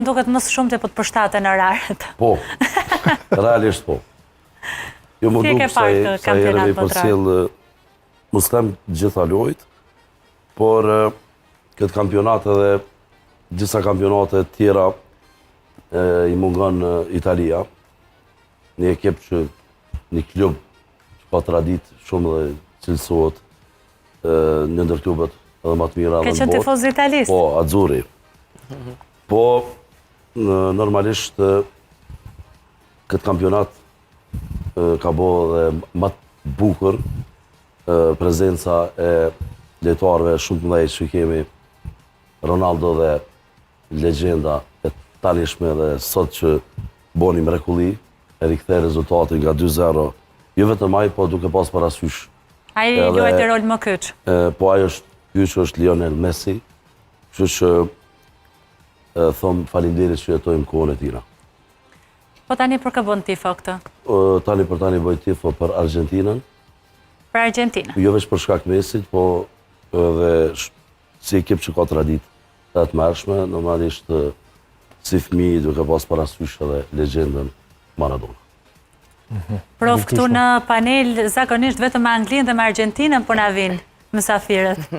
Duket më shumë të po të përshtaten orarët. Po, realisht po. Jo më Si e ke duk parë këtë sa herë kampionat mi përcjell, mos them gjitha lojt, por këtë kampionat edhe disa kampionate tjera i mungon Italia. Një ekip që një klub që ka tradit shumë dhe cilësot një ndër klubet edhe më të mira Ke në qenë botë. tifoz italist? Po, Azzurri. Po, normalisht këtë kampionat ka bo dhe më të bukur prezenca e lojtarëve shumë të mëdhenj që kemi, Ronaldo dhe legjenda e tanishme dhe sot që boni mrekulli, e rikthej rezultatin nga 2-0, jo vetëm ai, po duke pas parasysh. Ai luajti rol më kyç. Po ai është Lionel Messi, kështu që thom faleminderit që jetojmë kohën e tina. Po tani për kë bën tifo këtë? Tani bëj tifo për Argentinën. Për Argentinën? Jo veç për shkak Messit, po edhe si ekip që ka tradit të mërshme, normalisht si fëmijë duke pas parasysh edhe legjendën Maradona. Prof, këtu në panel zakonisht vetëm me Anglinë dhe me Argentinën po na vinë mysafirët.